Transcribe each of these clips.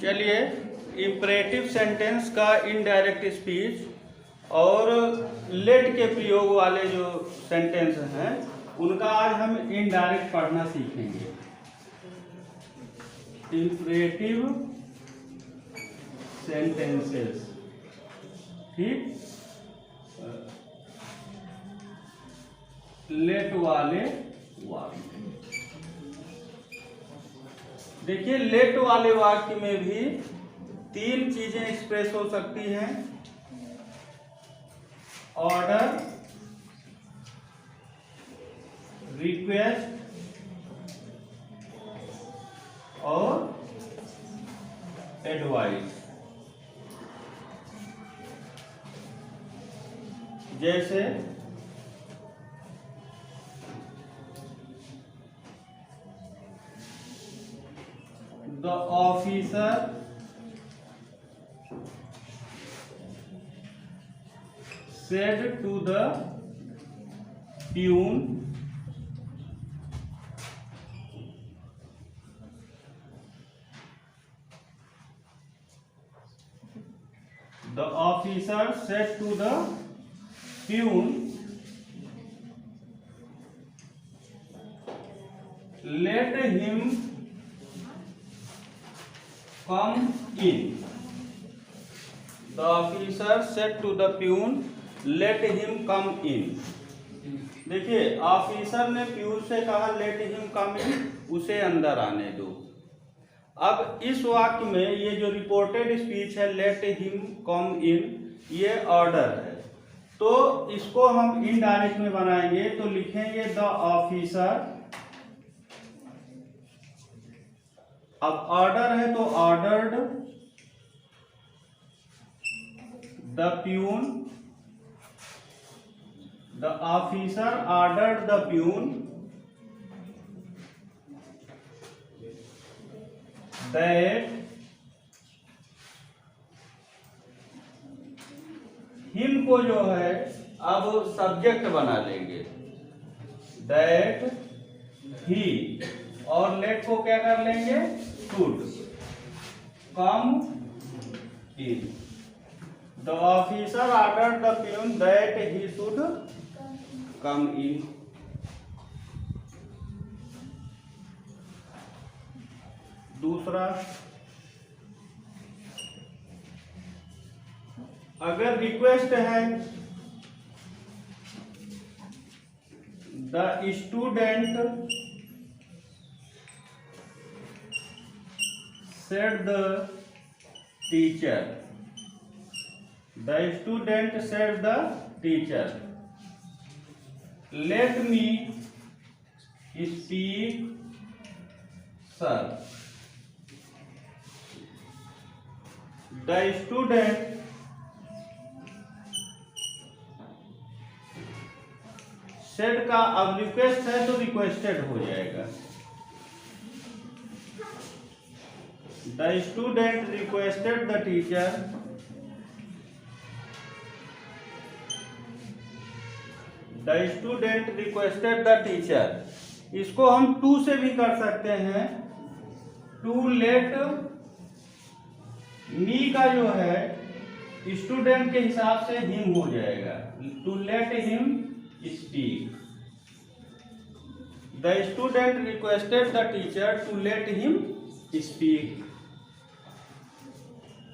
चलिए imperative sentence का indirect speech और लेट के प्रयोग वाले जो सेंटेंस हैं उनका आज हम इनडायरेक्ट पढ़ना सीखेंगे। इम्परेटिव सेंटेंसेस, ठीक, लेट वाले वाक्य। देखिए लेट वाले वाक्य में भी तीन चीजें एक्सप्रेस हो सकती हैं: ऑर्डर, रिक्वेस्ट और एडवाइस। जैसे the officer said to the peon, the officer said to the peon, let him come in. The officer said to the peon, let him come in. देखिए ऑफिसर ने peon से कहा late him come इन, उसे अंदर आने दो। अब इस वाक्य में ये जो रिपोर्टेड स्पीच है लेट हिम कम इन, ये ऑर्डर है, तो इसको हम इनडायरेक्ट में बनाएंगे तो लिखेंगे द ऑफिसर। अब ऑर्डर है तो ordered the peon, the officer ordered the peon that him को जो है अब सब्जेक्ट बना लेंगे, दैट ही, और लेट को क्या कर लेंगे, should come in. The officer ordered the peon that he should come in. दूसरा, अगर रिक्वेस्ट है, the student said the teacher, the student said the teacher, let me speak sir. The student said का अब request है तो requested हो जाएगा। The student requested the teacher, the student requested the teacher। इसको हम टू से भी कर सकते हैं, टू लेट मी का जो है स्टूडेंट के हिसाब से हिम हो जाएगा, to let him speak. The student requested the teacher to let him speak।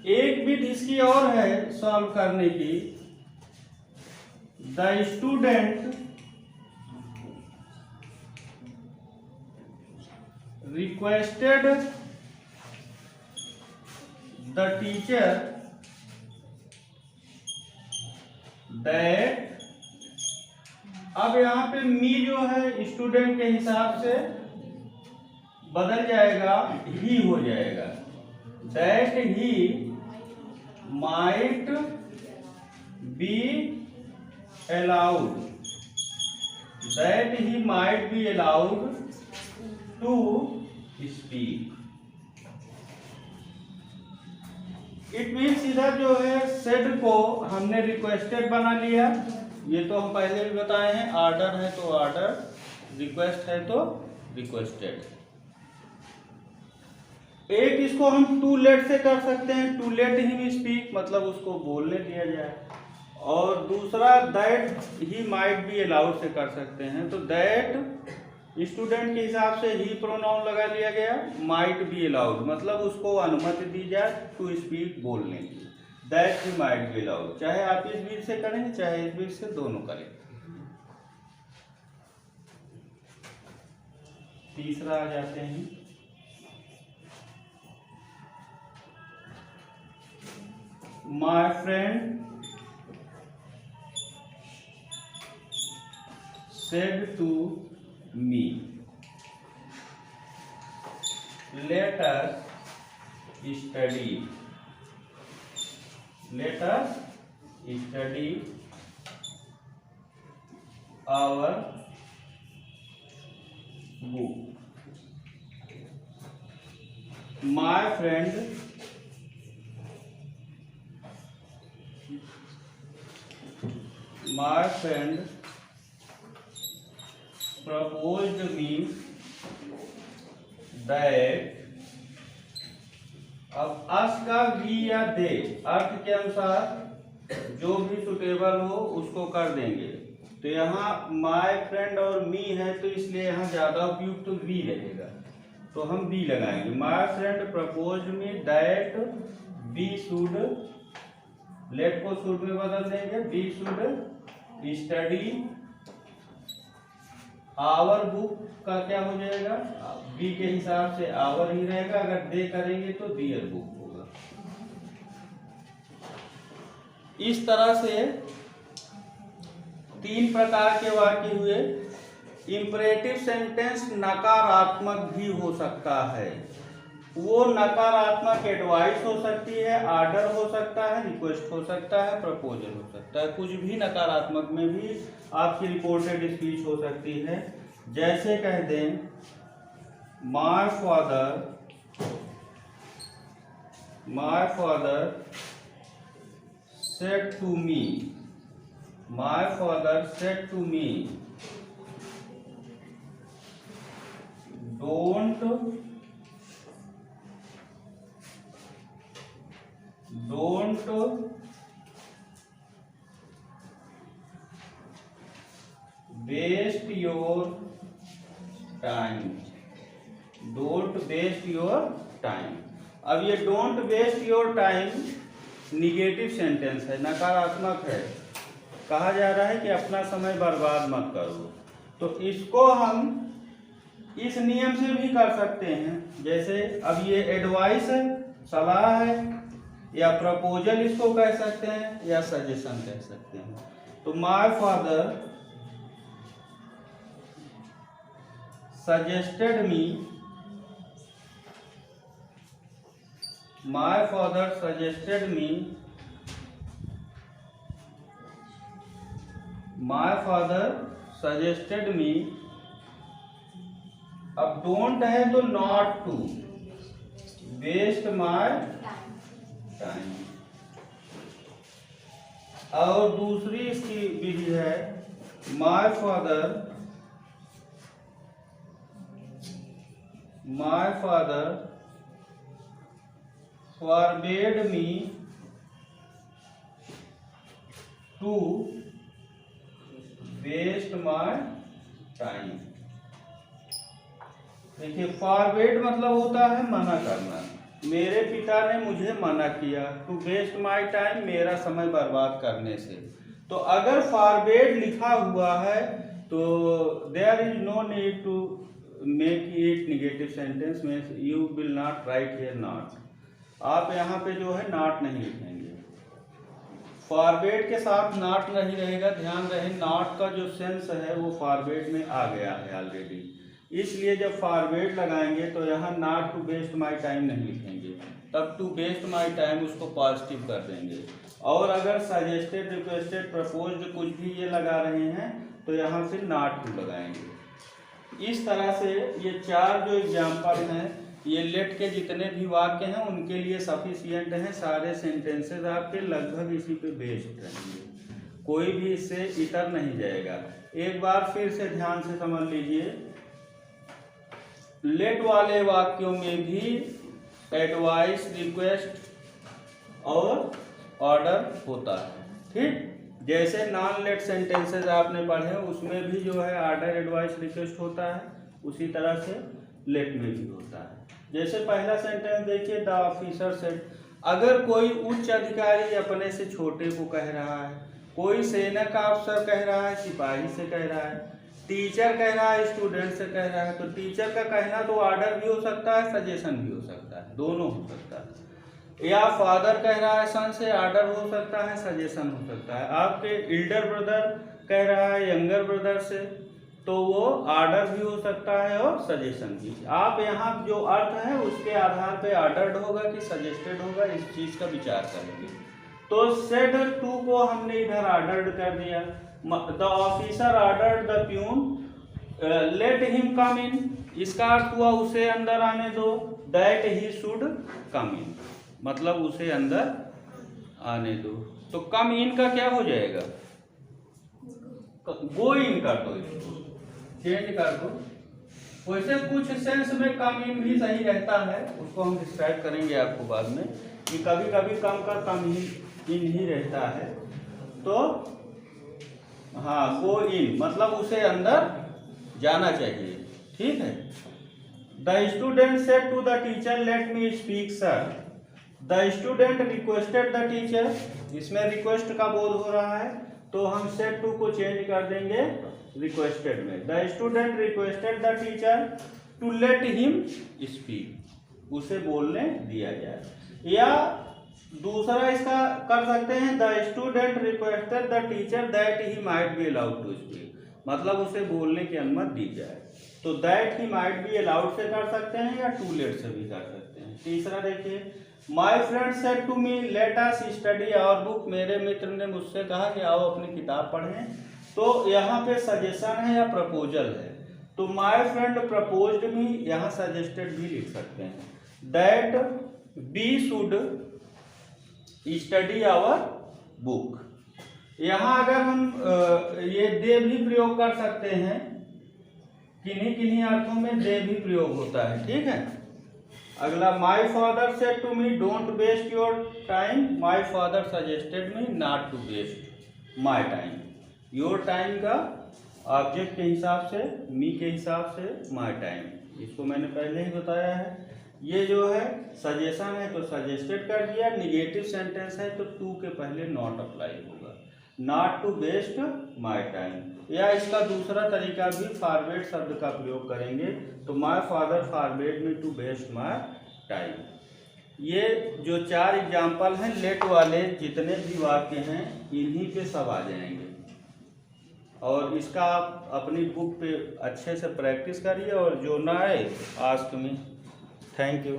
एक बिट इसकी और है सॉल्व करने की, the student requested the teacher that, अब यहां पे मी जो है स्टूडेंट के हिसाब से बदल जाएगा, ही हो जाएगा, that he might be allowed, that he might be allowed to speak। It means इधर जो है सेड को हमने रिक्वेस्टेड बना लिया, ये तो हम पहले भी बताए हैं, ऑर्डर है तो ऑर्डर, रिक्वेस्ट है तो रिक्वेस्टेड। एक इसको हम टू लेट से कर सकते हैं, टू लेट हिम स्पीक, मतलब उसको बोलने दिया जाए। और दूसरा that he might be allowed से कर सकते हैं। तो दैट स्टूडेंट के हिसाब से ही प्रोनाउन लगा लिया गया, माइट बी अलाउड मतलब उसको अनुमति दी जाए टू स्पीक बोलने की, that he might be allowed. चाहे आप इस बीच से करें चाहे इस बीच से, दोनों करें। तीसरा आ जाते हैं, my friend said to me, let us study our book. My friend proposed me that, अब अस का भी या दे अर्थ के अनुसार जो भी सुटेबल हो उसको कर देंगे। तो यहाँ माय फ्रेंड और मी है तो इसलिए यहाँ ज्यादा उपयुक्त तो वी रहेगा, तो हम बी लगाएंगे। My friend propose me that we should, let को शुड में बदल देंगे, we should study our book का क्या हो जाएगा, बी के हिसाब से आवर ही रहेगा, अगर दे करेंगे तो दियर बुक होगा। इस तरह से 3 प्रकार के वाक्य हुए। इंपरेटिव सेंटेंस नकारात्मक भी हो सकता है, वो नकारात्मक एडवाइस हो सकती है, आर्डर हो सकता है, रिक्वेस्ट हो सकता है, प्रपोजल हो सकता है, कुछ भी नकारात्मक में भी आपकी रिपोर्टेड स्पीच हो सकती है। जैसे कह दें my father said to me, my father said to me don't waste your time, don't waste your time. अब ये don't waste your time negative sentence है, नकारात्मक है, कहा जा रहा है कि अपना समय बर्बाद मत करो। तो इसको हम इस नियम से भी कर सकते हैं, जैसे अब ये एडवाइस है, सलाह है, या प्रपोजल इसको कह सकते हैं, या सजेशन कह सकते हैं। तो my father suggested me, my father suggested me, my father suggested me। अब डोंट है तो not to waste my time. और दूसरी इसकी विधि है my father forbade me to waste my time। देखिए फॉरबेड मतलब होता है मना करना, मेरे पिता ने मुझे मना किया टू वेस्ट माय टाइम, मेरा समय बर्बाद करने से। तो अगर फॉरबेड लिखा हुआ है तो there is no need to make it negative sentence में you will not write here not, आप यहाँ पे जो है नॉट नहीं लिखेंगे। फॉरवर्ड के साथ नॉट नहीं रहेगा, ध्यान रहे नॉट का जो सेंस है वो फॉरवर्ड में आ गया है ऑलरेडी, इसलिए जब फॉरवर्ड लगाएंगे तो यहाँ not to waste my time नहीं लिखेंगे, तब टू वेस्ट माई टाइम उसको पॉजिटिव कर देंगे। और अगर सजेस्टेड, रिक्वेस्टेड, प्रपोज्ड कुछ भी ये लगा रहे हैं तो यहाँ से नॉट टू लगाएंगे। इस तरह से ये 4 जो एग्जाम्पल हैं ये लेट के जितने भी वाक्य हैं उनके लिए सफिशिएंट हैं। सारे सेंटेंसेस आपके लगभग इसी पे बेस्ड रहेंगे, कोई भी इससे इतर नहीं जाएगा। एक बार फिर से ध्यान से समझ लीजिए, लेट वाले वाक्यों में भी एडवाइस, रिक्वेस्ट और ऑर्डर होता है। ठीक, जैसे नॉन लेट सेंटेंसेस आपने पढ़े उसमें भी जो है ऑर्डर, एडवाइस, रिक्वेस्ट होता है, उसी तरह से लेट में भी होता है। जैसे पहला सेंटेंस देखिए, द ऑफिसर सेड, अगर कोई उच्च अधिकारी अपने से छोटे को कह रहा है, कोई सेना का अफसर कह रहा है सिपाही से कह रहा है, टीचर कह रहा है स्टूडेंट से कह रहा है, तो टीचर का कहना तो ऑर्डर भी हो सकता है, सजेशन भी हो सकता है, दोनों हो सकता है। या फादर कह रहा है सन से, ऑर्डर हो सकता है, सजेशन हो सकता है। आपके एल्डर ब्रदर कह रहा है यंगर ब्रदर से, तो वो ऑर्डर भी हो सकता है और सजेशन भी। आप यहाँ जो अर्थ है उसके आधार पे ऑर्डर्ड होगा कि सजेस्टेड होगा, इस चीज का विचार करेंगे। तो सेड टू को हमने इधर ऑर्डर्ड कर दिया। The officer ordered the peon let him come in, इसका अर्थ हुआ उसे अंदर आने दो। दैट ही शुड कम इन, मतलब उसे अंदर आने दो। तो कम इन का क्या हो जाएगा, गो इन कर दो, इसको चेंज कर दो। वैसे कुछ सेंस में कम इन भी सही रहता है, उसको हम डिस्क्राइब करेंगे आपको बाद में, कि कभी कभी कम का कम इन ही रहता है। तो हाँ, गो इन मतलब उसे अंदर जाना चाहिए। ठीक है। The student said to the teacher let me speak sir. The student requested the teacher, इसमें रिक्वेस्ट का बोध हो रहा है, तो हम सेड टू को चेंज कर देंगे रिक्वेस्टेड में। The student requested the teacher to let him speak, उसे बोलने दिया जाए। या दूसरा इसका कर सकते हैं, the student requested the teacher that he might be allowed to speak, मतलब उसे बोलने की अनुमति दी जाए। तो that he might be allowed से कर सकते हैं या टू लेट से भी कर सकते हैं। तीसरा देखिए, my friend said to me let us study our book, मेरे मित्र ने मुझसे कहा कि आओ अपनी किताब पढ़ें। तो यहाँ पे सजेशन है या प्रपोजल है, तो माई फ्रेंड प्रपोज्ड मी, यहाँ सजेस्टेड भी लिख सकते हैं। That be should study our book, यहाँ अगर हम ये दे भी प्रयोग कर सकते हैं, किन्हीं किन्हीं अर्थों में दे भी प्रयोग होता है। ठीक है। अगला, my father said to me don't waste your time, my father suggested me not to waste my time. Your time का ऑब्जेक्ट के हिसाब से, मी के हिसाब से माई टाइम, इसको मैंने पहले ही बताया है। ये जो है सजेशन है तो सजेस्टेड कर दिया, निगेटिव सेंटेंस है तो टू के पहले नॉट अप्लाई होगा, not to waste my time. या इसका दूसरा तरीका भी फॉरवेड शब्द का प्रयोग करेंगे, तो my father forbade me to waste my time. ये जो 4 एग्जाम्पल हैं लेट वाले, जितने भी वाक्य हैं इन्हीं पे सब आ जाएंगे। और इसका आप अपनी बुक पे अच्छे से प्रैक्टिस करिए, और जो ना आए आस्क मी। Thank you.